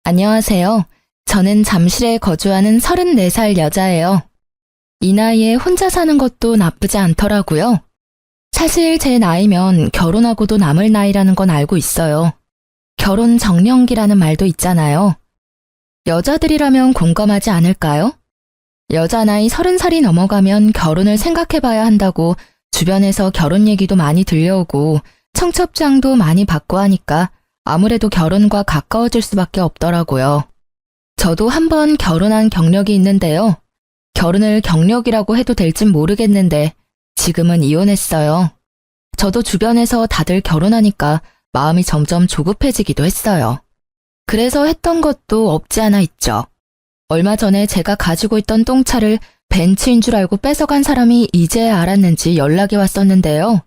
안녕하세요. 저는 잠실에 거주하는 34살 여자예요. 이 나이에 혼자 사는 것도 나쁘지 않더라고요. 사실 제 나이면 결혼하고도 남을 나이라는 건 알고 있어요. 결혼 정년기라는 말도 있잖아요. 여자들이라면 공감하지 않을까요? 여자 나이 30살이 넘어가면 결혼을 생각해봐야 한다고 주변에서 결혼 얘기도 많이 들려오고 청첩장도 많이 받고 하니까 아무래도 결혼과 가까워질 수밖에 없더라고요. 저도 한번 결혼한 경력이 있는데요. 결혼을 경력이라고 해도 될진 모르겠는데 지금은 이혼했어요. 저도 주변에서 다들 결혼하니까 마음이 점점 조급해지기도 했어요. 그래서 했던 것도 없지 않아 있죠. 얼마 전에 제가 가지고 있던 똥차를 벤츠인 줄 알고 뺏어간 사람이 이제야 알았는지 연락이 왔었는데요.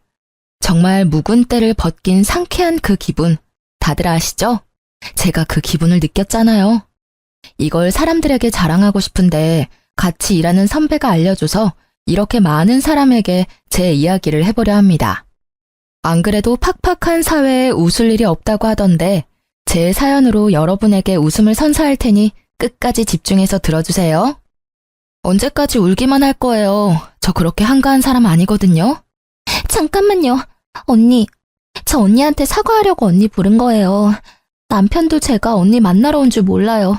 정말 묵은 때를 벗긴 상쾌한 그 기분, 다들 아시죠? 제가 그 기분을 느꼈잖아요. 이걸 사람들에게 자랑하고 싶은데 같이 일하는 선배가 알려줘서 이렇게 많은 사람에게 제 이야기를 해보려 합니다. 안 그래도 팍팍한 사회에 웃을 일이 없다고 하던데 제 사연으로 여러분에게 웃음을 선사할 테니 끝까지 집중해서 들어주세요. 언제까지 울기만 할 거예요. 저 그렇게 한가한 사람 아니거든요. 잠깐만요. 언니, 저 언니한테 사과하려고 언니 부른 거예요. 남편도 제가 언니 만나러 온 줄 몰라요.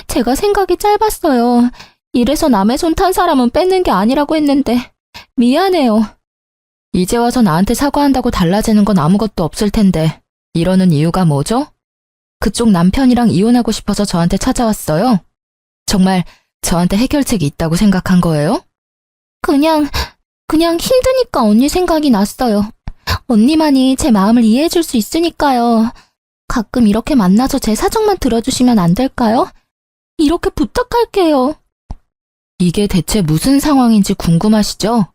제가 생각이 짧았어요. 이래서 남의 손 탄 사람은 뺏는 게 아니라고 했는데 미안해요. 이제 와서 나한테 사과한다고 달라지는 건 아무것도 없을 텐데 이러는 이유가 뭐죠? 그쪽 남편이랑 이혼하고 싶어서 저한테 찾아왔어요? 정말 저한테 해결책이 있다고 생각한 거예요? 그냥 힘드니까 언니 생각이 났어요. 언니만이 제 마음을 이해해 줄 수 있으니까요. 가끔 이렇게 만나서 제 사정만 들어주시면 안 될까요? 이렇게 부탁할게요. 이게 대체 무슨 상황인지 궁금하시죠?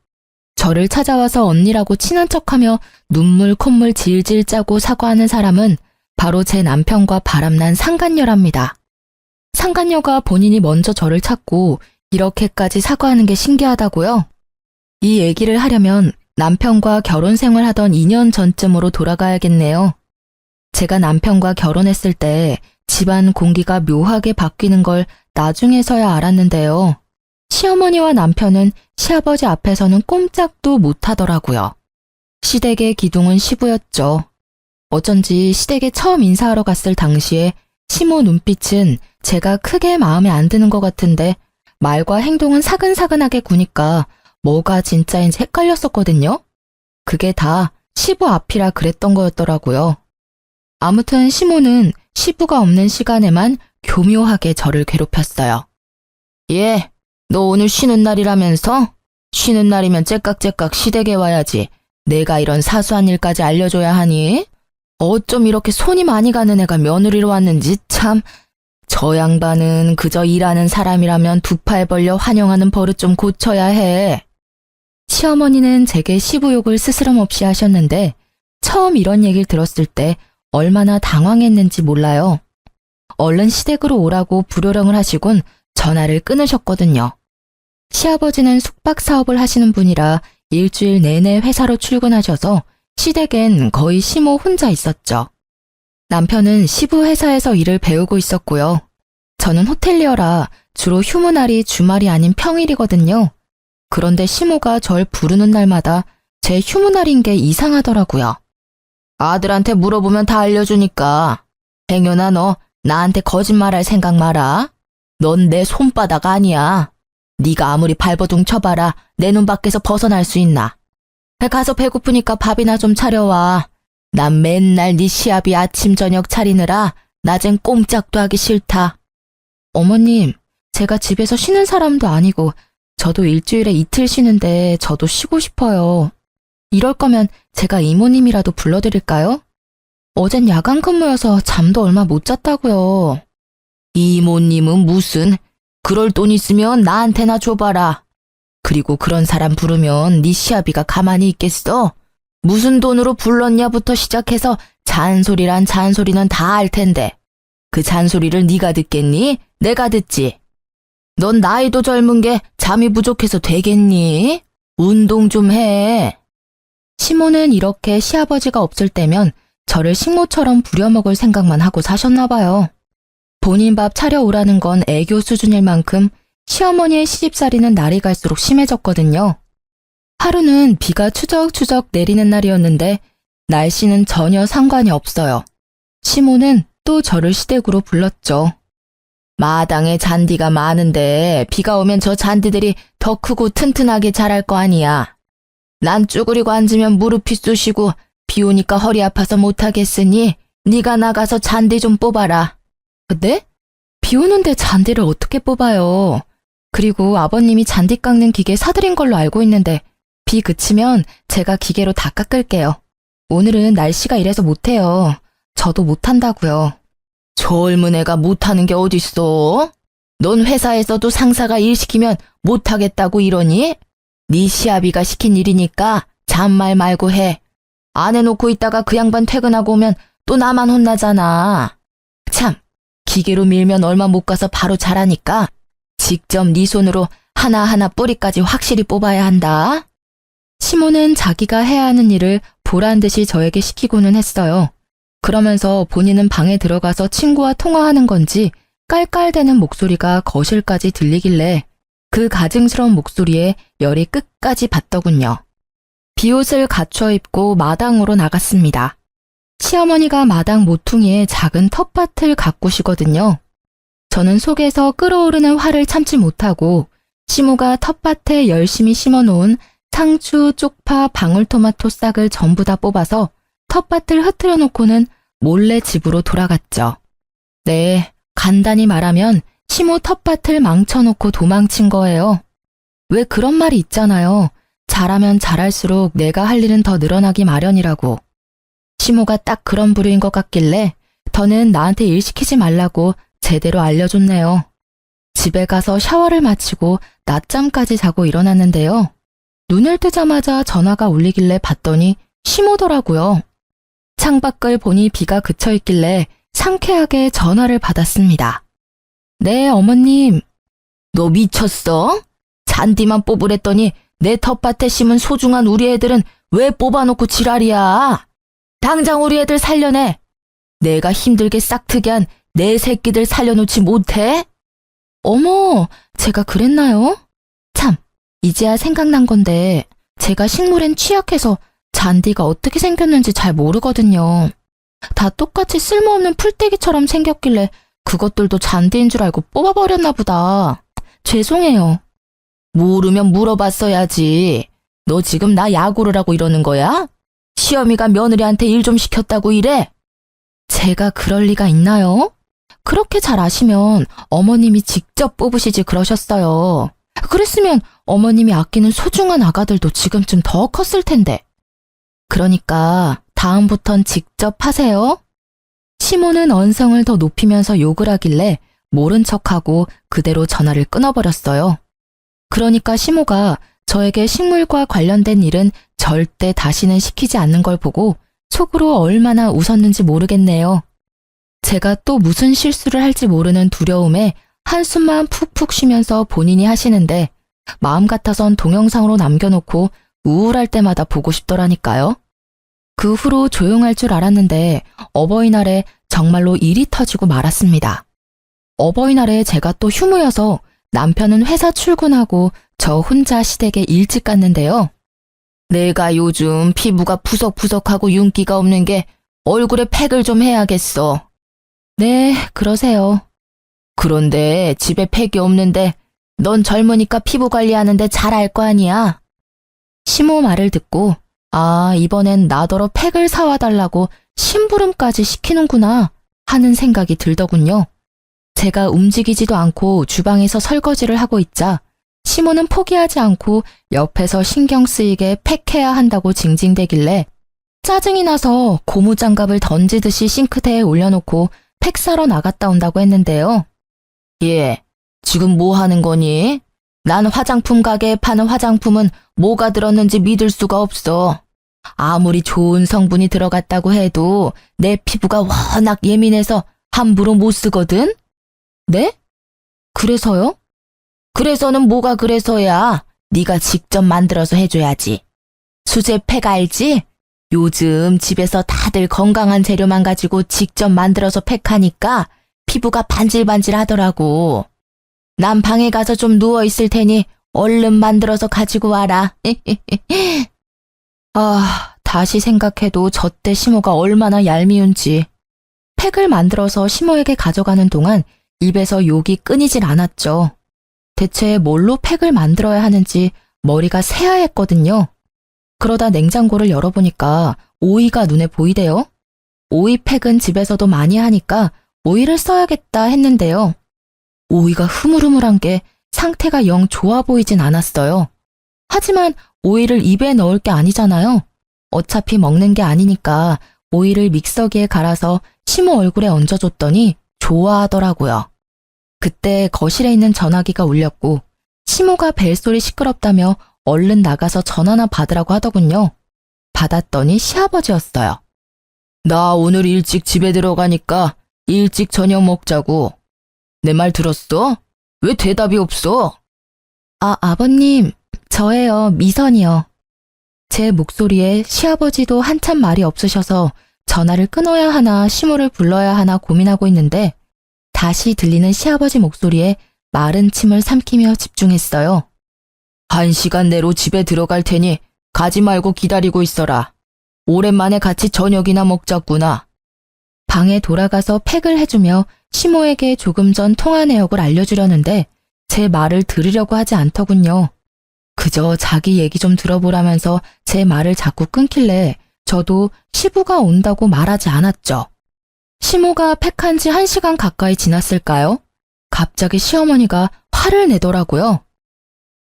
저를 찾아와서 언니라고 친한 척하며 눈물 콧물 질질 짜고 사과하는 사람은 바로 제 남편과 바람난 상간녀랍니다. 상간녀가 본인이 먼저 저를 찾고 이렇게까지 사과하는 게 신기하다고요? 이 얘기를 하려면 남편과 결혼 생활하던 2년 전쯤으로 돌아가야겠네요. 제가 남편과 결혼했을 때 집안 공기가 묘하게 바뀌는 걸 나중에서야 알았는데요. 시어머니와 남편은 시아버지 앞에서는 꼼짝도 못하더라고요. 시댁의 기둥은 시부였죠. 어쩐지 시댁에 처음 인사하러 갔을 당시에 시모 눈빛은 제가 크게 마음에 안 드는 것 같은데 말과 행동은 사근사근하게 구니까 뭐가 진짜인지 헷갈렸었거든요. 그게 다 시부 앞이라 그랬던 거였더라고요. 아무튼 시모는 시부가 없는 시간에만 교묘하게 저를 괴롭혔어요. 예, 너 오늘 쉬는 날이라면서? 쉬는 날이면 째깍째깍 시댁에 와야지. 내가 이런 사소한 일까지 알려줘야 하니? 어쩜 이렇게 손이 많이 가는 애가 며느리로 왔는지 참. 저 양반은 그저 일하는 사람이라면 두 팔 벌려 환영하는 버릇 좀 고쳐야 해. 시어머니는 제게 시부욕을 스스럼없이 하셨는데 처음 이런 얘기를 들었을 때 얼마나 당황했는지 몰라요. 얼른 시댁으로 오라고 불효령을 하시곤 전화를 끊으셨거든요. 시아버지는 숙박 사업을 하시는 분이라 일주일 내내 회사로 출근하셔서 시댁엔 거의 시모 혼자 있었죠. 남편은 시부 회사에서 일을 배우고 있었고요. 저는 호텔리어라 주로 휴무날이 주말이 아닌 평일이거든요. 그런데 시모가 절 부르는 날마다 제 휴무날인 게 이상하더라고요. 아들한테 물어보면 다 알려주니까. 행여나 너 나한테 거짓말할 생각 마라. 넌 내 손바닥 아니야. 네가 아무리 발버둥 쳐봐라 내 눈 밖에서 벗어날 수 있나. 가서 배고프니까 밥이나 좀 차려와. 난 맨날 네 시아비 아침 저녁 차리느라 낮엔 꼼짝도 하기 싫다. 어머님, 제가 집에서 쉬는 사람도 아니고 저도 일주일에 이틀 쉬는데 저도 쉬고 싶어요. 이럴 거면 제가 이모님이라도 불러드릴까요? 어젠 야간 근무여서 잠도 얼마 못 잤다고요. 이모님은 무슨, 그럴 돈 있으면 나한테나 줘봐라. 그리고 그런 사람 부르면 네 시아비가 가만히 있겠어? 무슨 돈으로 불렀냐부터 시작해서 잔소리란 잔소리는 다 알 텐데 그 잔소리를 네가 듣겠니? 내가 듣지. 넌 나이도 젊은 게 잠이 부족해서 되겠니? 운동 좀 해. 시모는 이렇게 시아버지가 없을 때면 저를 식모처럼 부려먹을 생각만 하고 사셨나 봐요. 본인 밥 차려오라는 건 애교 수준일 만큼 시어머니의 시집살이는 날이 갈수록 심해졌거든요. 하루는 비가 추적추적 내리는 날이었는데 날씨는 전혀 상관이 없어요. 시모는 또 저를 시댁으로 불렀죠. 마당에 잔디가 많은데 비가 오면 저 잔디들이 더 크고 튼튼하게 자랄 거 아니야. 난 쭈그리고 앉으면 무릎이 쑤시고 비 오니까 허리 아파서 못하겠으니 네가 나가서 잔디 좀 뽑아라. 네? 비 오는데 잔디를 어떻게 뽑아요? 그리고 아버님이 잔디 깎는 기계 사들인 걸로 알고 있는데 비 그치면 제가 기계로 다 깎을게요. 오늘은 날씨가 이래서 못해요. 저도 못한다고요. 젊은 애가 못하는 게 어딨어? 넌 회사에서도 상사가 일 시키면 못하겠다고 이러니? 네 시아비가 시킨 일이니까 잔말 말고 해. 안 해놓고 있다가 그 양반 퇴근하고 오면 또 나만 혼나잖아. 참, 기계로 밀면 얼마 못 가서 바로 자라니까 직접 네 손으로 하나하나 뿌리까지 확실히 뽑아야 한다. 시모는 자기가 해야 하는 일을 보란 듯이 저에게 시키고는 했어요. 그러면서 본인은 방에 들어가서 친구와 통화하는 건지 깔깔대는 목소리가 거실까지 들리길래 그 가증스러운 목소리에 열이 끝까지 받더군요. 비옷을 갖춰 입고 마당으로 나갔습니다. 시어머니가 마당 모퉁이에 작은 텃밭을 가꾸시거든요. 저는 속에서 끓어오르는 화를 참지 못하고 시모가 텃밭에 열심히 심어놓은 상추, 쪽파, 방울토마토 싹을 전부 다 뽑아서 텃밭을 흐트려 놓고는 몰래 집으로 돌아갔죠. 네, 간단히 말하면 시모 텃밭을 망쳐놓고 도망친 거예요. 왜 그런 말이 있잖아요. 잘하면 잘할수록 내가 할 일은 더 늘어나기 마련이라고. 시모가 딱 그런 부류인 것 같길래 더는 나한테 일 시키지 말라고 제대로 알려줬네요. 집에 가서 샤워를 마치고 낮잠까지 자고 일어났는데요. 눈을 뜨자마자 전화가 울리길래 봤더니 시모더라고요. 창밖을 보니 비가 그쳐 있길래 상쾌하게 전화를 받았습니다. 네, 어머님. 너 미쳤어? 잔디만 뽑으랬더니 내 텃밭에 심은 소중한 우리 애들은 왜 뽑아놓고 지랄이야? 당장 우리 애들 살려내. 내가 힘들게 싹트게 한 내 새끼들 살려놓지 못해? 어머, 제가 그랬나요? 참, 이제야 생각난 건데 제가 식물엔 취약해서 잔디가 어떻게 생겼는지 잘 모르거든요. 다 똑같이 쓸모없는 풀떼기처럼 생겼길래 그것들도 잔디인 줄 알고 뽑아버렸나 보다. 죄송해요. 모르면 물어봤어야지. 너 지금 나 야구를 하고 이러는 거야? 시어미가 며느리한테 일 좀 시켰다고 이래? 제가 그럴 리가 있나요? 그렇게 잘 아시면 어머님이 직접 뽑으시지 그러셨어요. 그랬으면 어머님이 아끼는 소중한 아가들도 지금쯤 더 컸을 텐데. 그러니까 다음부턴 직접 하세요. 시모는 언성을 더 높이면서 욕을 하길래 모른 척하고 그대로 전화를 끊어버렸어요. 그러니까 시모가 저에게 식물과 관련된 일은 절대 다시는 시키지 않는 걸 보고 속으로 얼마나 웃었는지 모르겠네요. 제가 또 무슨 실수를 할지 모르는 두려움에 한숨만 푹푹 쉬면서 본인이 하시는데 마음 같아선 동영상으로 남겨놓고 우울할 때마다 보고 싶더라니까요. 그 후로 조용할 줄 알았는데 어버이날에 정말로 일이 터지고 말았습니다. 어버이날에 제가 또 휴무여서 남편은 회사 출근하고 저 혼자 시댁에 일찍 갔는데요. 내가 요즘 피부가 푸석푸석하고 윤기가 없는 게 얼굴에 팩을 좀 해야겠어. 네, 그러세요. 그런데 집에 팩이 없는데 넌 젊으니까 피부 관리하는데 잘 알 거 아니야? 시모 말을 듣고 아, 이번엔 나더러 팩을 사와 달라고 심부름까지 시키는구나 하는 생각이 들더군요. 제가 움직이지도 않고 주방에서 설거지를 하고 있자 시모는 포기하지 않고 옆에서 신경 쓰이게 팩해야 한다고 징징대길래 짜증이 나서 고무장갑을 던지듯이 싱크대에 올려놓고 팩 사러 나갔다 온다고 했는데요. 예, 지금 뭐 하는 거니? 난 화장품 가게에 파는 화장품은 뭐가 들었는지 믿을 수가 없어. 아무리 좋은 성분이 들어갔다고 해도 내 피부가 워낙 예민해서 함부로 못 쓰거든? 네? 그래서요? 그래서는 뭐가 그래서야. 네가 직접 만들어서 해줘야지. 수제팩 알지? 요즘 집에서 다들 건강한 재료만 가지고 직접 만들어서 팩하니까 피부가 반질반질하더라고. 난 방에 가서 좀 누워 있을 테니 얼른 만들어서 가지고 와라. 다시 생각해도 저때 시모가 얼마나 얄미운지. 팩을 만들어서 시모에게 가져가는 동안 입에서 욕이 끊이질 않았죠. 대체 뭘로 팩을 만들어야 하는지 머리가 새하했거든요. 그러다 냉장고를 열어보니까 오이가 눈에 보이대요. 오이 팩은 집에서도 많이 하니까 오이를 써야겠다 했는데요. 오이가 흐물흐물한 게 상태가 영 좋아 보이진 않았어요. 하지만 오이를 입에 넣을 게 아니잖아요. 어차피 먹는 게 아니니까 오이를 믹서기에 갈아서 시모 얼굴에 얹어줬더니 좋아하더라고요. 그때 거실에 있는 전화기가 울렸고 시모가 벨소리 시끄럽다며 얼른 나가서 전화나 받으라고 하더군요. 받았더니 시아버지였어요. 나 오늘 일찍 집에 들어가니까 일찍 저녁 먹자고. 내 말 들었어? 왜 대답이 없어? 아버님, 저예요, 미선이요. 제 목소리에 시아버지도 한참 말이 없으셔서 전화를 끊어야 하나 시모를 불러야 하나 고민하고 있는데 다시 들리는 시아버지 목소리에 마른 침을 삼키며 집중했어요. 1시간 내로 집에 들어갈 테니 가지 말고 기다리고 있어라. 오랜만에 같이 저녁이나 먹자꾸나. 방에 돌아가서 팩을 해주며 시모에게 조금 전 통화 내역을 알려주려는데 제 말을 들으려고 하지 않더군요. 그저 자기 얘기 좀 들어보라면서 제 말을 자꾸 끊길래 저도 시부가 온다고 말하지 않았죠. 시모가 팩한 지 1시간 가까이 지났을까요? 갑자기 시어머니가 화를 내더라고요.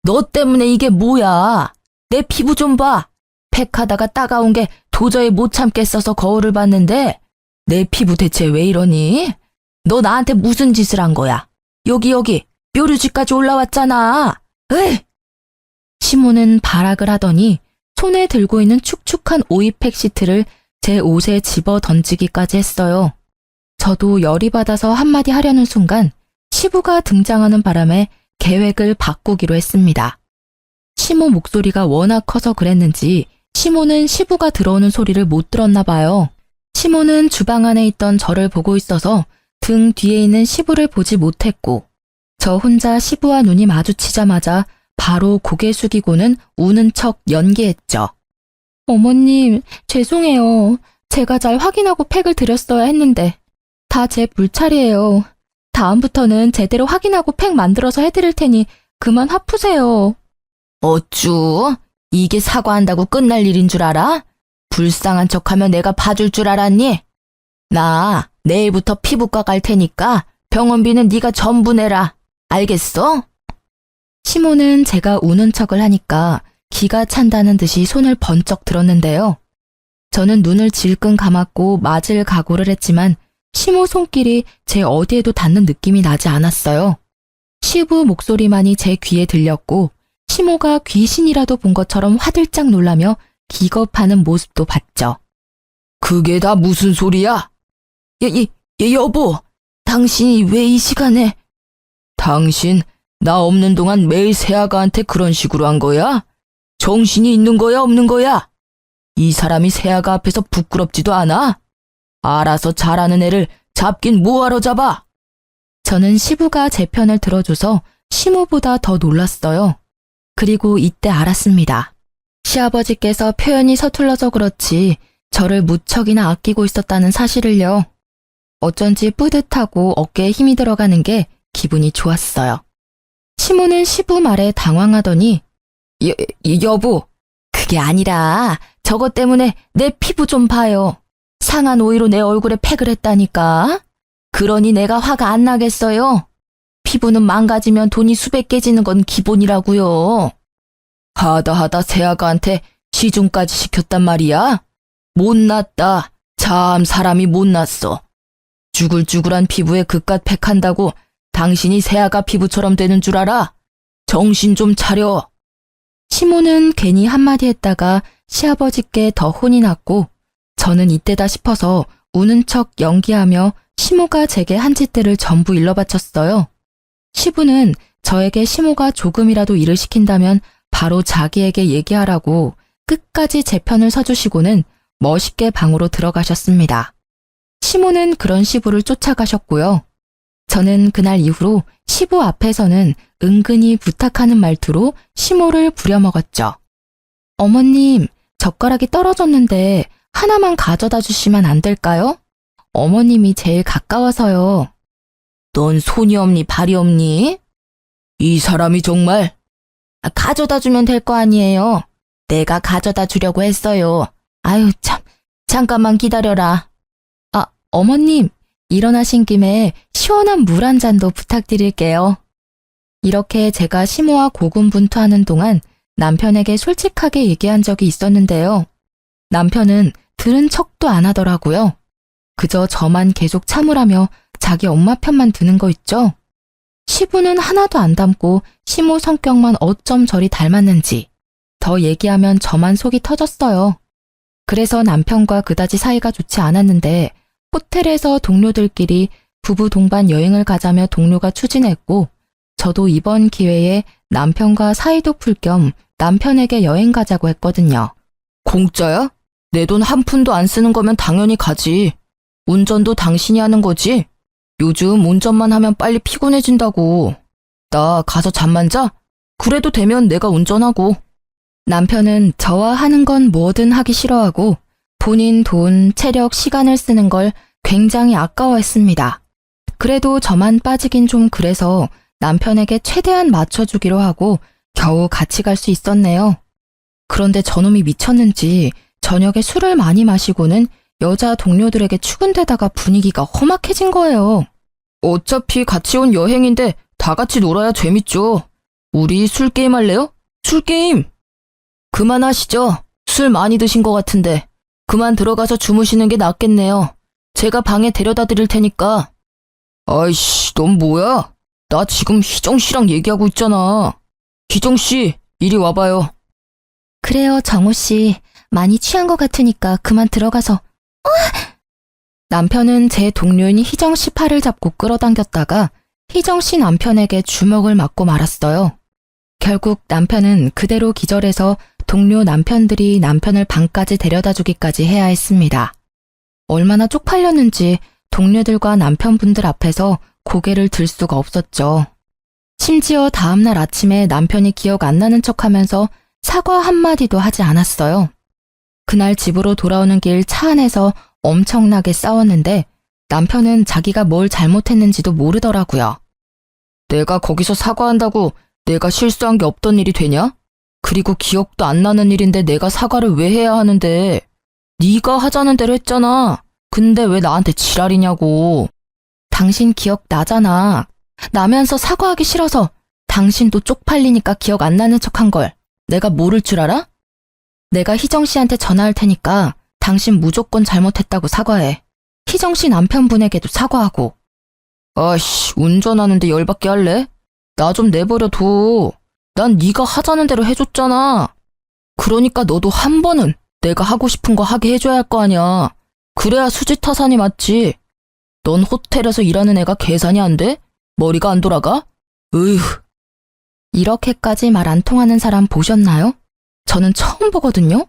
너 때문에 이게 뭐야? 내 피부 좀 봐. 팩하다가 따가운 게 도저히 못 참겠어서 거울을 봤는데 내 피부 대체 왜 이러니? 너 나한테 무슨 짓을 한 거야? 여기 뾰루지까지 올라왔잖아. 에이! 시모는 발악을 하더니 손에 들고 있는 축축한 오이팩 시트를 제 옷에 집어 던지기까지 했어요. 저도 열이 받아서 한마디 하려는 순간 시부가 등장하는 바람에 계획을 바꾸기로 했습니다. 시모 목소리가 워낙 커서 그랬는지 시모는 시부가 들어오는 소리를 못 들었나 봐요. 시모는 주방 안에 있던 저를 보고 있어서 등 뒤에 있는 시부를 보지 못했고 저 혼자 시부와 눈이 마주치자마자 바로 고개 숙이고는 우는 척 연기했죠. 어머님, 죄송해요. 제가 잘 확인하고 팩을 드렸어야 했는데 다 제 불찰이에요. 다음부터는 제대로 확인하고 팩 만들어서 해드릴 테니 그만 화 푸세요. 어쭈? 이게 사과한다고 끝날 일인 줄 알아? 불쌍한 척하면 내가 봐줄 줄 알았니? 나 내일부터 피부과 갈 테니까 병원비는 네가 전부 내라. 알겠어? 시모는 제가 우는 척을 하니까 기가 찬다는 듯이 손을 번쩍 들었는데요. 저는 눈을 질끈 감았고 맞을 각오를 했지만 시모 손길이 제 어디에도 닿는 느낌이 나지 않았어요. 시부 목소리만이 제 귀에 들렸고 시모가 귀신이라도 본 것처럼 화들짝 놀라며 기겁하는 모습도 봤죠. 그게 다 무슨 소리야? 여보, 당신이 왜 이 시간에? 당신 나 없는 동안 매일 새아가한테 그런 식으로 한 거야? 정신이 있는 거야 없는 거야? 이 사람이 새아가 앞에서 부끄럽지도 않아? 알아서 잘하는 애를 잡긴 뭐하러 잡아? 저는 시부가 제 편을 들어줘서 시모보다 더 놀랐어요. 그리고 이때 알았습니다. 시아버지께서 표현이 서툴러서 그렇지 저를 무척이나 아끼고 있었다는 사실을요. 어쩐지 뿌듯하고 어깨에 힘이 들어가는 게 기분이 좋았어요. 시모는 시부 말에 당황하더니 여보, 그게 아니라 저것 때문에 내 피부 좀 봐요. 상한 오이로 내 얼굴에 팩을 했다니까. 그러니 내가 화가 안 나겠어요. 피부는 망가지면 돈이 수백 깨지는 건 기본이라고요. 하다 새아가한테 시중까지 시켰단 말이야? 못났다. 참 사람이 못났어. 쭈글쭈글한 피부에 그깟 팩한다고 당신이 새아가 피부처럼 되는 줄 알아? 정신 좀 차려. 시모는 괜히 한마디 했다가 시아버지께 더 혼이 났고 저는 이때다 싶어서 우는 척 연기하며 시모가 제게 한 짓들을 전부 일러바쳤어요. 시부는 저에게 시모가 조금이라도 일을 시킨다면 바로 자기에게 얘기하라고 끝까지 제 편을 서주시고는 멋있게 방으로 들어가셨습니다. 시모는 그런 시부를 쫓아가셨고요. 저는 그날 이후로 시부 앞에서는 은근히 부탁하는 말투로 시모를 부려먹었죠. 어머님, 젓가락이 떨어졌는데 하나만 가져다 주시면 안 될까요? 어머님이 제일 가까워서요. 넌 손이 없니 발이 없니? 이 사람이 정말. 가져다 주면 될 거 아니에요. 내가 가져다 주려고 했어요. 아유 참, 잠깐만 기다려라. 아, 어머님, 일어나신 김에 시원한 물 한 잔도 부탁드릴게요. 이렇게 제가 시모와 고군분투하는 동안 남편에게 솔직하게 얘기한 적이 있었는데요. 남편은 들은 척도 안 하더라고요. 그저 저만 계속 참으라며 자기 엄마 편만 드는 거 있죠? 시부는 하나도 안 닮고 시모 성격만 어쩜 저리 닮았는지 더 얘기하면 저만 속이 터졌어요. 그래서 남편과 그다지 사이가 좋지 않았는데 호텔에서 동료들끼리 부부 동반 여행을 가자며 동료가 추진했고 저도 이번 기회에 남편과 사이도 풀 겸 남편에게 여행 가자고 했거든요. 공짜야? 내 돈 한 푼도 안 쓰는 거면 당연히 가지. 운전도 당신이 하는 거지? 요즘 운전만 하면 빨리 피곤해진다고. 나 가서 잠만 자? 그래도 되면 내가 운전하고. 남편은 저와 하는 건 뭐든 하기 싫어하고 본인 돈, 체력, 시간을 쓰는 걸 굉장히 아까워했습니다. 그래도 저만 빠지긴 좀 그래서 남편에게 최대한 맞춰주기로 하고 겨우 같이 갈 수 있었네요. 그런데 저놈이 미쳤는지 저녁에 술을 많이 마시고는 여자 동료들에게 추근대다가 분위기가 험악해진 거예요. 어차피 같이 온 여행인데 다 같이 놀아야 재밌죠. 우리 술게임 할래요? 술게임! 그만하시죠. 술 많이 드신 것 같은데. 그만 들어가서 주무시는 게 낫겠네요. 제가 방에 데려다 드릴 테니까. 아이씨, 넌 뭐야? 나 지금 희정 씨랑 얘기하고 있잖아. 희정 씨, 이리 와봐요. 그래요, 정우 씨. 많이 취한 것 같으니까 그만 들어가서. 남편은 제 동료인 희정 씨 팔을 잡고 끌어당겼다가 희정 씨 남편에게 주먹을 맞고 말았어요. 결국 남편은 그대로 기절해서 동료 남편들이 남편을 방까지 데려다 주기까지 해야 했습니다. 얼마나 쪽팔렸는지 동료들과 남편분들 앞에서 고개를 들 수가 없었죠. 심지어 다음날 아침에 남편이 기억 안 나는 척하면서 사과 한마디도 하지 않았어요. 그날 집으로 돌아오는 길 차 안에서 엄청나게 싸웠는데 남편은 자기가 뭘 잘못했는지도 모르더라고요. 내가 거기서 사과한다고 내가 실수한 게 없던 일이 되냐? 그리고 기억도 안 나는 일인데 내가 사과를 왜 해야 하는데? 네가 하자는 대로 했잖아. 근데 왜 나한테 지랄이냐고. 당신 기억 나잖아. 나면서 사과하기 싫어서 당신도 쪽팔리니까 기억 안 나는 척한 걸 내가 모를 줄 알아? 내가 희정 씨한테 전화할 테니까 당신 무조건 잘못했다고 사과해. 희정 씨 남편분에게도 사과하고. 아씨, 운전하는데 열받게 할래? 나 좀 내버려 둬. 난 네가 하자는 대로 해줬잖아. 그러니까 너도 한 번은 내가 하고 싶은 거 하게 해줘야 할 거 아니야. 그래야 수지타산이 맞지. 넌 호텔에서 일하는 애가 계산이 안 돼? 머리가 안 돌아가? 으휴. 이렇게까지 말 안 통하는 사람 보셨나요? 저는 처음 보거든요.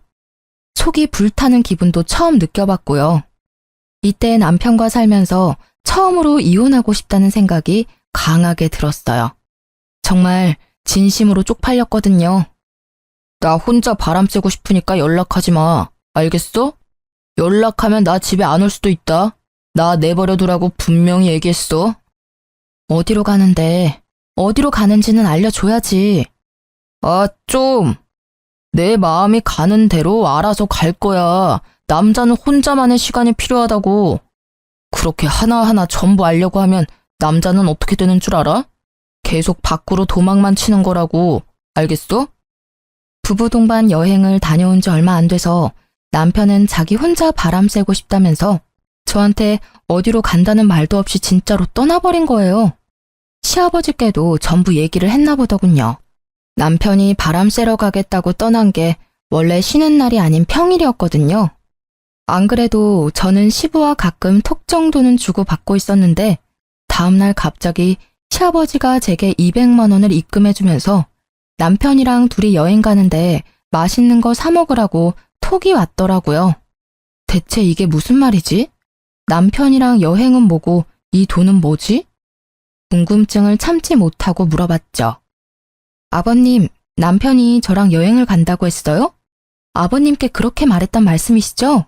속이 불타는 기분도 처음 느껴봤고요. 이때 남편과 살면서 처음으로 이혼하고 싶다는 생각이 강하게 들었어요. 정말 진심으로 쪽팔렸거든요. 나 혼자 바람 쐬고 싶으니까 연락하지 마. 알겠어? 연락하면 나 집에 안 올 수도 있다. 나 내버려 두라고 분명히 얘기했어. 어디로 가는데? 어디로 가는지는 알려줘야지. 아, 좀. 내 마음이 가는 대로 알아서 갈 거야. 남자는 혼자만의 시간이 필요하다고. 그렇게 하나하나 전부 알려고 하면 남자는 어떻게 되는 줄 알아? 계속 밖으로 도망만 치는 거라고. 알겠어? 부부 동반 여행을 다녀온 지 얼마 안 돼서 남편은 자기 혼자 바람 쐬고 싶다면서 저한테 어디로 간다는 말도 없이 진짜로 떠나버린 거예요. 시아버지께도 전부 얘기를 했나 보더군요. 남편이 바람 쐬러 가겠다고 떠난 게 원래 쉬는 날이 아닌 평일이었거든요. 안 그래도 저는 시부와 가끔 톡 정도는 주고받고 있었는데 다음날 갑자기 시아버지가 제게 200만 원을 입금해주면서 남편이랑 둘이 여행 가는데 맛있는 거 사 먹으라고 톡이 왔더라고요. 대체 이게 무슨 말이지? 남편이랑 여행은 뭐고 이 돈은 뭐지? 궁금증을 참지 못하고 물어봤죠. 아버님, 남편이 저랑 여행을 간다고 했어요? 아버님께 그렇게 말했단 말씀이시죠?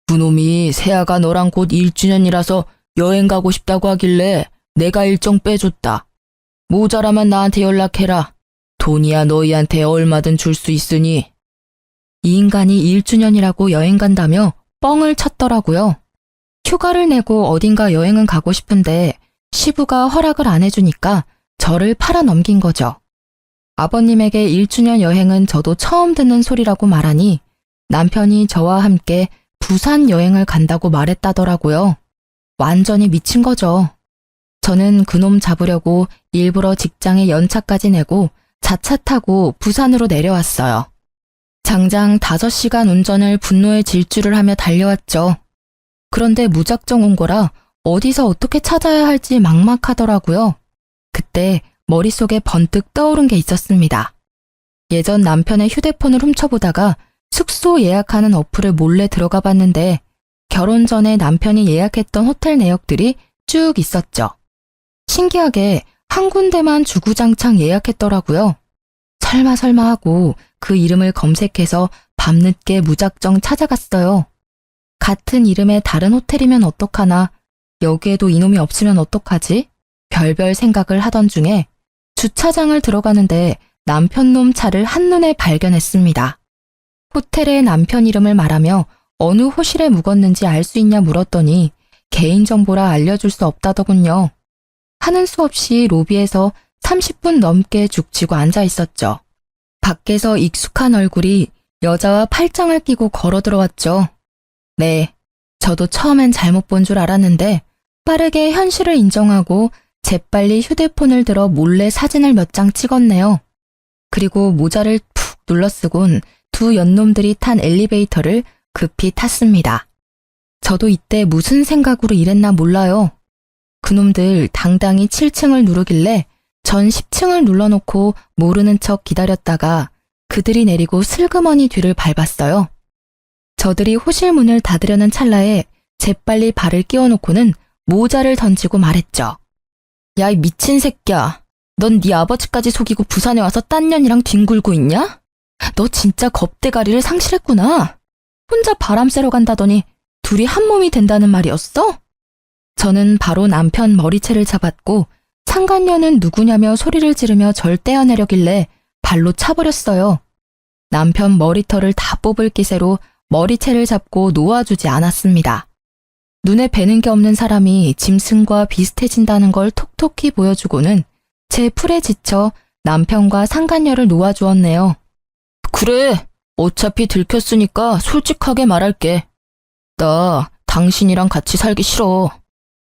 그놈이 세아가 너랑 곧 1주년이라서 여행 가고 싶다고 하길래 내가 일정 빼줬다. 모자라면 나한테 연락해라. 돈이야 너희한테 얼마든 줄 수 있으니. 이 인간이 1주년이라고 여행 간다며 뻥을 쳤더라고요. 휴가를 내고 어딘가 여행은 가고 싶은데 시부가 허락을 안 해주니까 저를 팔아넘긴 거죠. 아버님에게 1주년 여행은 저도 처음 듣는 소리라고 말하니 남편이 저와 함께 부산 여행을 간다고 말했다더라고요. 완전히 미친 거죠. 저는 그놈 잡으려고 일부러 직장에 연차까지 내고 자차 타고 부산으로 내려왔어요. 장장 5시간 운전을 분노의 질주를 하며 달려왔죠. 그런데 무작정 온 거라 어디서 어떻게 찾아야 할지 막막하더라고요. 그때 머릿속에 번뜩 떠오른 게 있었습니다. 예전 남편의 휴대폰을 훔쳐보다가 숙소 예약하는 어플을 몰래 들어가 봤는데 결혼 전에 남편이 예약했던 호텔 내역들이 쭉 있었죠. 신기하게 한 군데만 주구장창 예약했더라고요. 설마 하고 그 이름을 검색해서 밤늦게 무작정 찾아갔어요. 같은 이름의 다른 호텔이면 어떡하나, 여기에도 이놈이 없으면 어떡하지? 별별 생각을 하던 중에 주차장을 들어가는데 남편놈 차를 한눈에 발견했습니다. 호텔에 남편 이름을 말하며 어느 호실에 묵었는지 알 수 있냐 물었더니 개인정보라 알려줄 수 없다더군요. 하는 수 없이 로비에서 30분 넘게 죽치고 앉아 있었죠. 밖에서 익숙한 얼굴이 여자와 팔짱을 끼고 걸어 들어왔죠. 네, 저도 처음엔 잘못 본 줄 알았는데 빠르게 현실을 인정하고 재빨리 휴대폰을 들어 몰래 사진을 몇 장 찍었네요. 그리고 모자를 푹 눌러쓰곤 두 연놈들이 탄 엘리베이터를 급히 탔습니다. 저도 이때 무슨 생각으로 이랬나 몰라요. 그놈들 당당히 7층을 누르길래 전 10층을 눌러놓고 모르는 척 기다렸다가 그들이 내리고 슬그머니 뒤를 밟았어요. 저들이 호실 문을 닫으려는 찰나에 재빨리 발을 끼워놓고는 모자를 던지고 말했죠. 야, 이 미친 새끼야. 넌 네 아버지까지 속이고 부산에 와서 딴 년이랑 뒹굴고 있냐? 너 진짜 겁대가리를 상실했구나. 혼자 바람 쐬러 간다더니 둘이 한 몸이 된다는 말이었어? 저는 바로 남편 머리채를 잡았고 상간녀는 누구냐며 소리를 지르며 절 떼어내려길래 발로 차버렸어요. 남편 머리털을 다 뽑을 기세로 머리채를 잡고 놓아주지 않았습니다. 눈에 뵈는 게 없는 사람이 짐승과 비슷해진다는 걸 톡톡히 보여주고는 제 풀에 지쳐 남편과 상간녀를 놓아주었네요. 그래, 어차피 들켰으니까 솔직하게 말할게. 나 당신이랑 같이 살기 싫어.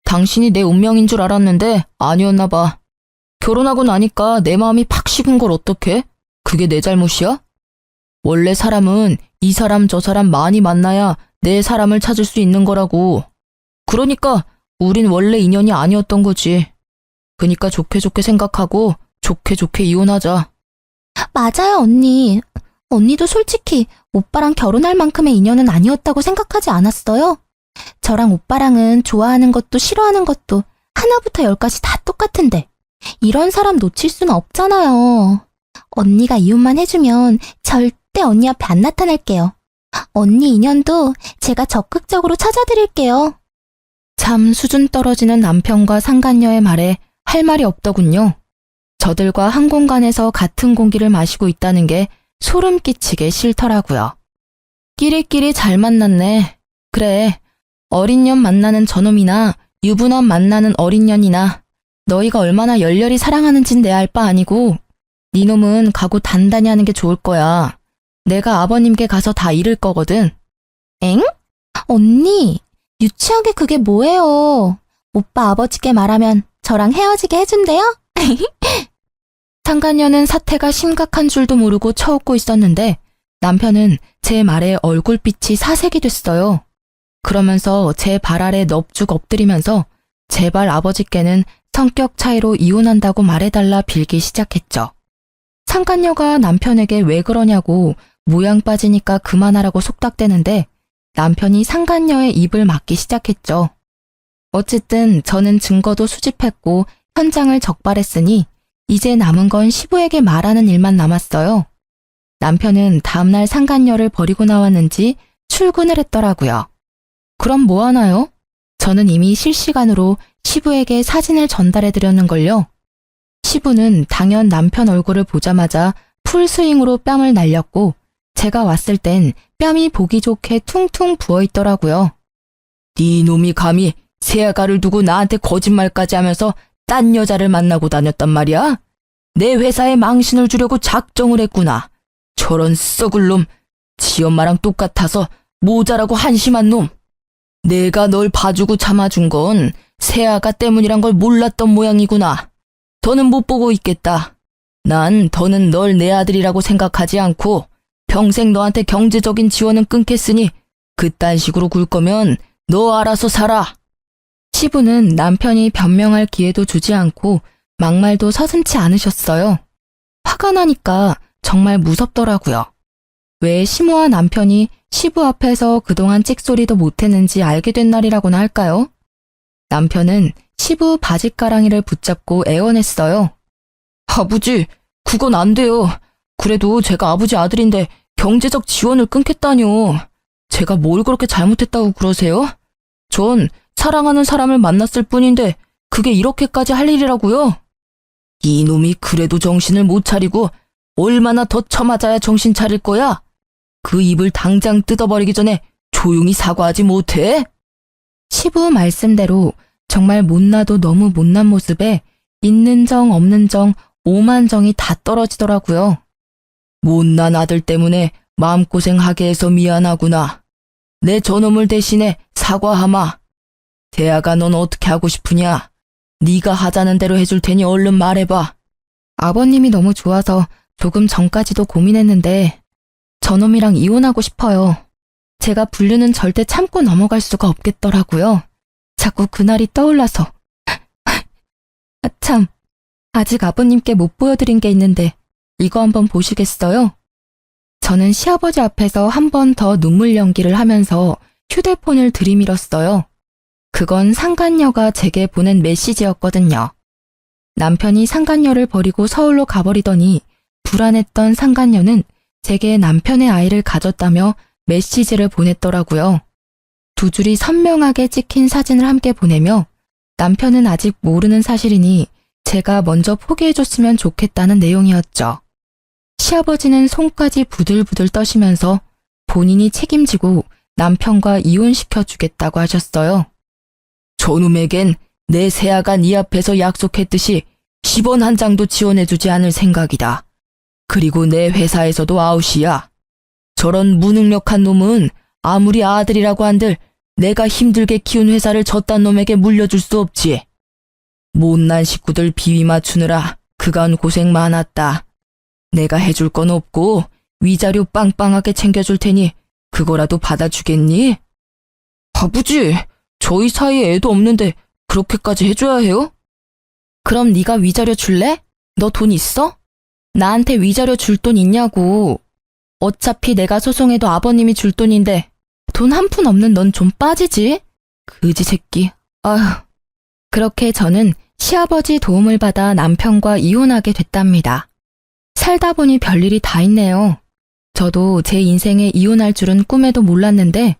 당신이 내 운명인 줄 알았는데 아니었나 봐. 결혼하고 나니까 내 마음이 팍 식은 걸 어떡해? 그게 내 잘못이야? 원래 사람은 이 사람 저 사람 많이 만나야 내 사람을 찾을 수 있는 거라고. 그러니까 우린 원래 인연이 아니었던 거지. 그니까 좋게 생각하고 좋게 이혼하자. 맞아요, 언니. 언니도 솔직히 오빠랑 결혼할 만큼의 인연은 아니었다고 생각하지 않았어요? 저랑 오빠랑은 좋아하는 것도 싫어하는 것도 하나부터 열까지 다 똑같은데 이런 사람 놓칠 수는 없잖아요. 언니가 이혼만 해주면 절대 언니 앞에 안 나타날게요. 언니 인연도 제가 적극적으로 찾아드릴게요. 참 수준 떨어지는 남편과 상간녀의 말에 할 말이 없더군요. 저들과 한 공간에서 같은 공기를 마시고 있다는 게 소름 끼치게 싫더라고요. 끼리끼리 잘 만났네. 그래, 어린 년 만나는 저놈이나 유부남 만나는 어린 년이나 너희가 얼마나 열렬히 사랑하는진 내 알 바 아니고 네 놈은 각오 단단히 하는 게 좋을 거야. 내가 아버님께 가서 다 잃을 거거든. 엥? 언니, 유치하게 그게 뭐예요? 오빠 아버지께 말하면 저랑 헤어지게 해준대요? 상간녀는 사태가 심각한 줄도 모르고 쳐웃고 있었는데 남편은 제 말에 얼굴빛이 사색이 됐어요. 그러면서 제 발 아래 넙죽 엎드리면서 제발 아버지께는 성격 차이로 이혼한다고 말해달라 빌기 시작했죠. 상간녀가 남편에게 왜 그러냐고 모양 빠지니까 그만하라고 속닥대는데 남편이 상간녀의 입을 막기 시작했죠. 어쨌든 저는 증거도 수집했고 현장을 적발했으니 이제 남은 건 시부에게 말하는 일만 남았어요. 남편은 다음날 상간녀를 버리고 나왔는지 출근을 했더라고요. 그럼 뭐 하나요? 저는 이미 실시간으로 시부에게 사진을 전달해드렸는걸요. 시부는 당연 남편 얼굴을 보자마자 풀스윙으로 뺨을 날렸고 제가 왔을 땐 뺨이 보기 좋게 퉁퉁 부어있더라고요. 네 놈이 감히 새아가를 두고 나한테 거짓말까지 하면서 딴 여자를 만나고 다녔단 말이야? 내 회사에 망신을 주려고 작정을 했구나. 저런 썩을 놈, 지 엄마랑 똑같아서 모자라고 한심한 놈. 내가 널 봐주고 참아준 건 새아가 때문이란 걸 몰랐던 모양이구나. 더는 못 보고 있겠다. 난 더는 널 내 아들이라고 생각하지 않고 평생 너한테 경제적인 지원은 끊겠으니 그딴 식으로 굴 거면 너 알아서 살아. 시부는 남편이 변명할 기회도 주지 않고 막말도 서슴지 않으셨어요. 화가 나니까 정말 무섭더라고요. 왜 시모와 남편이 시부 앞에서 그동안 찍소리도 못했는지 알게 된 날이라고나 할까요? 남편은 시부 바짓가랑이를 붙잡고 애원했어요. 아버지, 그건 안 돼요. 그래도 제가 아버지 아들인데 경제적 지원을 끊겠다뇨. 제가 뭘 그렇게 잘못했다고 그러세요? 전 사랑하는 사람을 만났을 뿐인데 그게 이렇게까지 할 일이라고요? 이놈이 그래도 정신을 못 차리고 얼마나 더 쳐맞아야 정신 차릴 거야? 그 입을 당장 뜯어버리기 전에 조용히 사과하지 못해? 시부 말씀대로 정말 못나도 너무 못난 모습에 있는 정 없는 정 오만 정이 다 떨어지더라고요. 못난 아들 때문에 마음고생하게 해서 미안하구나. 내 저놈을 대신에 사과하마. 대아가 넌 어떻게 하고 싶으냐? 네가 하자는 대로 해줄 테니 얼른 말해봐. 아버님이 너무 좋아서 조금 전까지도 고민했는데 저놈이랑 이혼하고 싶어요. 제가 불륜은 절대 참고 넘어갈 수가 없겠더라고요. 자꾸 그날이 떠올라서. 참, 아직 아버님께 못 보여드린 게 있는데 이거 한번 보시겠어요? 저는 시아버지 앞에서 한 번 더 눈물 연기를 하면서 휴대폰을 들이밀었어요. 그건 상간녀가 제게 보낸 메시지였거든요. 남편이 상간녀를 버리고 서울로 가버리더니 불안했던 상간녀는 제게 남편의 아이를 가졌다며 메시지를 보냈더라고요. 두 줄이 선명하게 찍힌 사진을 함께 보내며 남편은 아직 모르는 사실이니 제가 먼저 포기해줬으면 좋겠다는 내용이었죠. 시아버지는 손까지 부들부들 떠시면서 본인이 책임지고 남편과 이혼시켜주겠다고 하셨어요. 저놈에겐 내 새아가 네 앞에서 약속했듯이 10원 한 장도 지원해주지 않을 생각이다. 그리고 내 회사에서도 아웃이야. 저런 무능력한 놈은 아무리 아들이라고 한들 내가 힘들게 키운 회사를 저딴 놈에게 물려줄 수 없지. 못난 식구들 비위 맞추느라 그간 고생 많았다. 내가 해줄 건 없고 위자료 빵빵하게 챙겨줄 테니 그거라도 받아주겠니? 아버지, 저희 사이에 애도 없는데 그렇게까지 해줘야 해요? 그럼 네가 위자료 줄래? 너 돈 있어? 나한테 위자료 줄 돈 있냐고. 어차피 내가 소송해도 아버님이 줄 돈인데 돈 한 푼 없는 넌 좀 빠지지? 그지 새끼. 아휴. 그렇게 저는 시아버지 도움을 받아 남편과 이혼하게 됐답니다. 살다 보니 별일이 다 있네요. 저도 제 인생에 이혼할 줄은 꿈에도 몰랐는데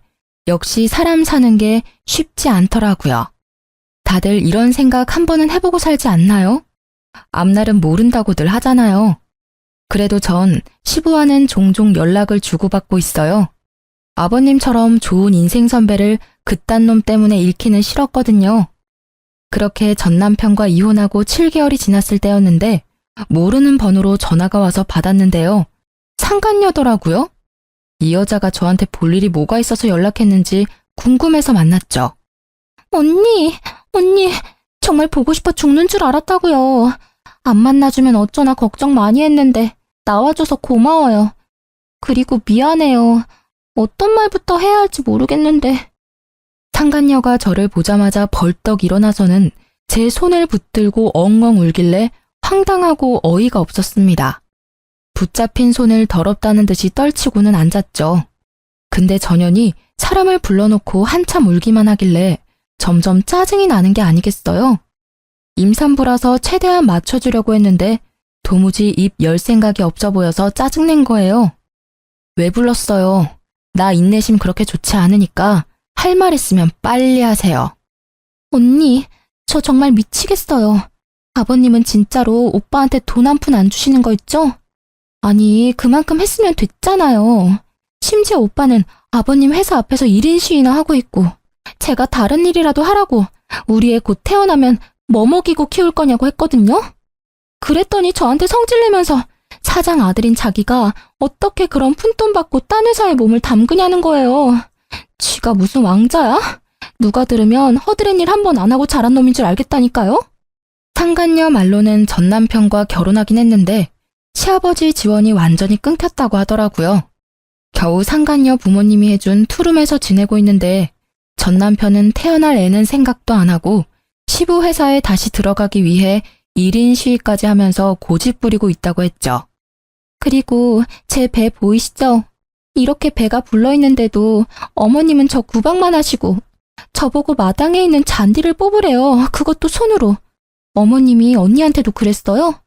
역시 사람 사는 게 쉽지 않더라고요. 다들 이런 생각 한 번은 해보고 살지 않나요? 앞날은 모른다고들 하잖아요. 그래도 전 시부와는 종종 연락을 주고받고 있어요. 아버님처럼 좋은 인생 선배를 그딴 놈 때문에 잃기는 싫었거든요. 그렇게 전 남편과 이혼하고 7개월이 지났을 때였는데 모르는 번호로 전화가 와서 받았는데요. 상간녀더라고요. 이 여자가 저한테 볼 일이 뭐가 있어서 연락했는지 궁금해서 만났죠. 언니, 정말 보고 싶어 죽는 줄 알았다고요. 안 만나주면 어쩌나 걱정 많이 했는데 나와줘서 고마워요. 그리고 미안해요. 어떤 말부터 해야 할지 모르겠는데. 상간녀가 저를 보자마자 벌떡 일어나서는 제 손을 붙들고 엉엉 울길래 황당하고 어이가 없었습니다. 붙잡힌 손을 더럽다는 듯이 떨치고는 앉았죠. 근데 전현이 사람을 불러놓고 한참 울기만 하길래 점점 짜증이 나는 게 아니겠어요? 임산부라서 최대한 맞춰주려고 했는데 도무지 입 열 생각이 없어 보여서 짜증낸 거예요. 왜 불렀어요? 나 인내심 그렇게 좋지 않으니까 할 말 있으면 빨리 하세요. 언니, 저 정말 미치겠어요. 아버님은 진짜로 오빠한테 돈 한 푼 안 주시는 거 있죠? 아니, 그만큼 했으면 됐잖아요. 심지어 오빠는 아버님 회사 앞에서 1인 시위나 하고 있고, 제가 다른 일이라도 하라고 우리 애 곧 태어나면 뭐 먹이고 키울 거냐고 했거든요? 그랬더니 저한테 성질내면서 사장 아들인 자기가 어떻게 그런 푼돈 받고 딴 회사에 몸을 담그냐는 거예요. 쥐가 무슨 왕자야? 누가 들으면 허드렛 일 한 번 안 하고 자란 놈인 줄 알겠다니까요? 상간녀 말로는 전 남편과 결혼하긴 했는데 시아버지 지원이 완전히 끊겼다고 하더라고요. 겨우 상간녀 부모님이 해준 투룸에서 지내고 있는데 전 남편은 태어날 애는 생각도 안 하고 시부 회사에 다시 들어가기 위해 1인 시위까지 하면서 고집 부리고 있다고 했죠. 그리고 제 배 보이시죠? 이렇게 배가 불러있는데도 어머님은 저 구박만 하시고 저보고 마당에 있는 잔디를 뽑으래요. 그것도 손으로. 어머님이 언니한테도 그랬어요?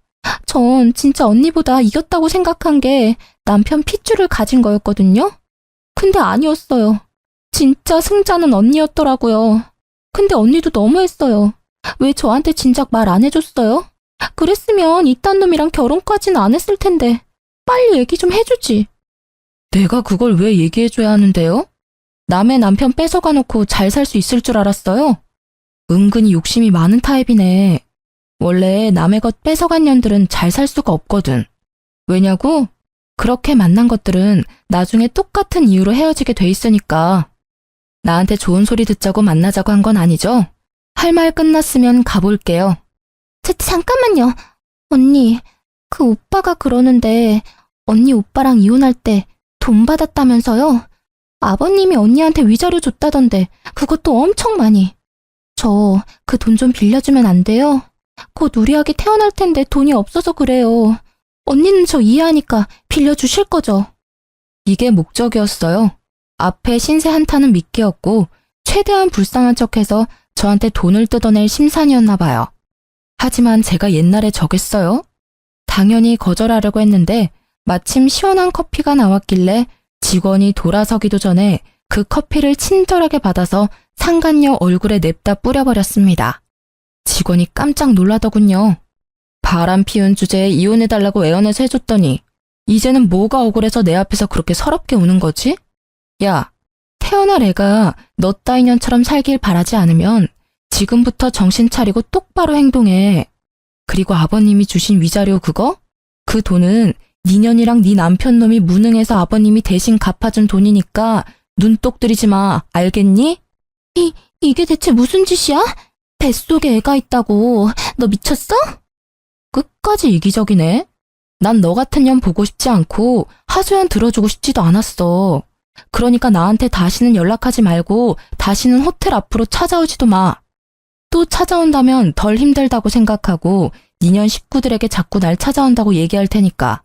전 진짜 언니보다 이겼다고 생각한 게 남편 핏줄을 가진 거였거든요? 근데 아니었어요. 진짜 승자는 언니였더라고요. 근데 언니도 너무했어요. 왜 저한테 진작 말 안 해줬어요? 그랬으면 이딴 놈이랑 결혼까지는 안 했을 텐데 빨리 얘기 좀 해주지. 내가 그걸 왜 얘기해줘야 하는데요? 남의 남편 뺏어가 놓고 잘 살 수 있을 줄 알았어요? 은근히 욕심이 많은 타입이네. 원래 남의 것 뺏어간 년들은 잘 살 수가 없거든. 왜냐고? 그렇게 만난 것들은 나중에 똑같은 이유로 헤어지게 돼 있으니까. 나한테 좋은 소리 듣자고 만나자고 한 건 아니죠? 할 말 끝났으면 가볼게요. 잠깐만요. 언니, 그 오빠가 그러는데 언니 오빠랑 이혼할 때 돈 받았다면서요? 아버님이 언니한테 위자료 줬다던데 그것도 엄청 많이. 저 그 돈 좀 빌려주면 안 돼요? 곧 우리 아기 태어날 텐데 돈이 없어서 그래요. 언니는 저 이해하니까 빌려주실 거죠? 이게 목적이었어요. 앞에 신세 한타는 미끼였고 최대한 불쌍한 척해서 저한테 돈을 뜯어낼 심산이었나 봐요. 하지만 제가 옛날에 저겠어요? 당연히 거절하려고 했는데 마침 시원한 커피가 나왔길래 직원이 돌아서기도 전에 그 커피를 친절하게 받아서 상간녀 얼굴에 냅다 뿌려버렸습니다. 직원이 깜짝 놀라더군요. 바람 피운 주제에 이혼해달라고 애원해서 해줬더니 이제는 뭐가 억울해서 내 앞에서 그렇게 서럽게 우는 거지? 야, 태어날 애가 너 따위 년처럼 살길 바라지 않으면 지금부터 정신 차리고 똑바로 행동해. 그리고 아버님이 주신 위자료 그거? 그 돈은 네 년이랑 네 남편 놈이 무능해서 아버님이 대신 갚아준 돈이니까 눈독 들이지 마. 알겠니? 이게 대체 무슨 짓이야? 뱃속에 애가 있다고. 너 미쳤어? 끝까지 이기적이네. 난 너 같은 년 보고 싶지 않고 하소연 들어주고 싶지도 않았어. 그러니까 나한테 다시는 연락하지 말고 다시는 호텔 앞으로 찾아오지도 마. 또 찾아온다면 덜 힘들다고 생각하고 니년 식구들에게 자꾸 날 찾아온다고 얘기할 테니까.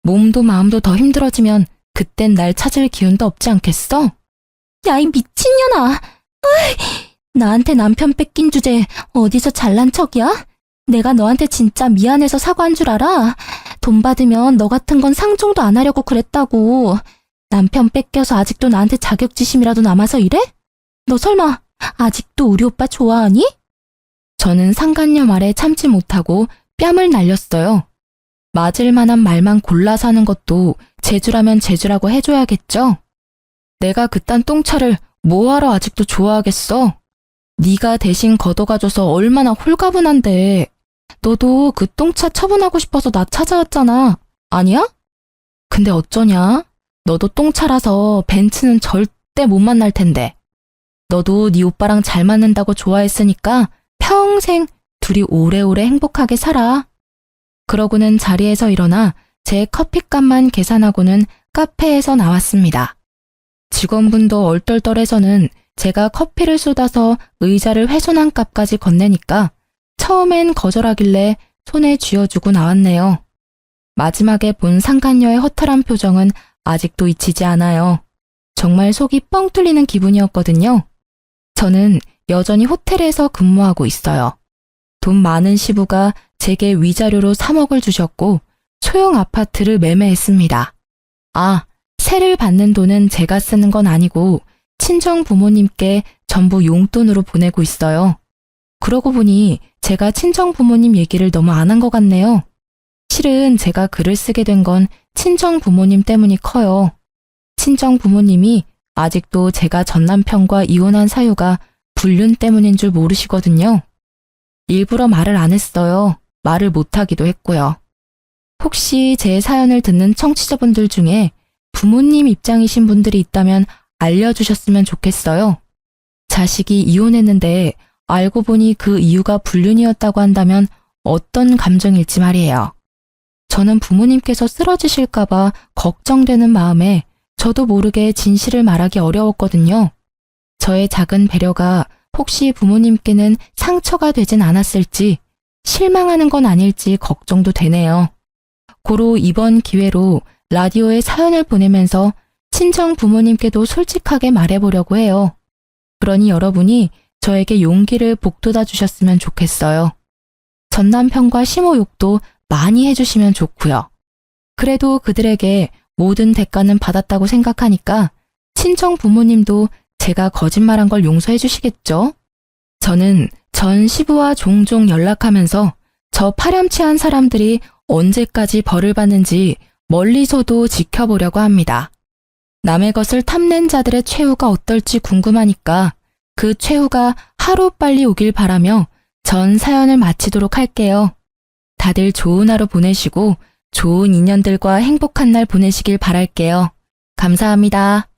몸도 마음도 더 힘들어지면 그땐 날 찾을 기운도 없지 않겠어? 야, 이 미친년아. 나한테 남편 뺏긴 주제에 어디서 잘난 척이야? 내가 너한테 진짜 미안해서 사과한 줄 알아? 돈 받으면 너 같은 건 상종도 안 하려고 그랬다고. 남편 뺏겨서 아직도 나한테 자격지심이라도 남아서 이래? 너 설마 아직도 우리 오빠 좋아하니? 저는 상간녀 말에 참지 못하고 뺨을 날렸어요. 맞을 만한 말만 골라서 하는 것도 재주라면 재주라고 해줘야겠죠? 내가 그딴 똥차를 뭐하러 아직도 좋아하겠어? 네가 대신 걷어가줘서 얼마나 홀가분한데. 너도 그 똥차 처분하고 싶어서 나 찾아왔잖아. 아니야? 근데 어쩌냐? 너도 똥차라서 벤츠는 절대 못 만날 텐데. 너도 네 오빠랑 잘 맞는다고 좋아했으니까 평생 둘이 오래오래 행복하게 살아. 그러고는 자리에서 일어나 제 커피값만 계산하고는 카페에서 나왔습니다. 직원분도 얼떨떨해서는 제가 커피를 쏟아서 의자를 훼손한 값까지 건네니까 처음엔 거절하길래 손에 쥐어주고 나왔네요. 마지막에 본 상간녀의 허탈한 표정은 아직도 잊히지 않아요. 정말 속이 뻥 뚫리는 기분이었거든요. 저는 여전히 호텔에서 근무하고 있어요. 돈 많은 시부가 제게 위자료로 3억을 주셨고 소형 아파트를 매매했습니다. 아, 세를 받는 돈은 제가 쓰는 건 아니고 친정 부모님께 전부 용돈으로 보내고 있어요. 그러고 보니 제가 친정 부모님 얘기를 너무 안 한 것 같네요. 실은 제가 글을 쓰게 된 건 친정 부모님 때문이 커요. 친정 부모님이 아직도 제가 전 남편과 이혼한 사유가 불륜 때문인 줄 모르시거든요. 일부러 말을 안 했어요. 말을 못하기도 했고요. 혹시 제 사연을 듣는 청취자분들 중에 부모님 입장이신 분들이 있다면 알려주셨으면 좋겠어요. 자식이 이혼했는데 알고 보니 그 이유가 불륜이었다고 한다면 어떤 감정일지 말이에요. 저는 부모님께서 쓰러지실까봐 걱정되는 마음에 저도 모르게 진실을 말하기 어려웠거든요. 저의 작은 배려가 혹시 부모님께는 상처가 되진 않았을지 실망하는 건 아닐지 걱정도 되네요. 고로 이번 기회로 라디오에 사연을 보내면서 친정 부모님께도 솔직하게 말해보려고 해요. 그러니 여러분이 저에게 용기를 북돋아 주셨으면 좋겠어요. 전 남편과 시모 욕도 많이 해주시면 좋고요. 그래도 그들에게 모든 대가는 받았다고 생각하니까 친정 부모님도 제가 거짓말한 걸 용서해 주시겠죠? 저는 전 시부와 종종 연락하면서 저 파렴치한 사람들이 언제까지 벌을 받는지 멀리서도 지켜보려고 합니다. 남의 것을 탐낸 자들의 최후가 어떨지 궁금하니까 그 최후가 하루빨리 오길 바라며 전 사연을 마치도록 할게요. 다들 좋은 하루 보내시고 좋은 인연들과 행복한 날 보내시길 바랄게요. 감사합니다.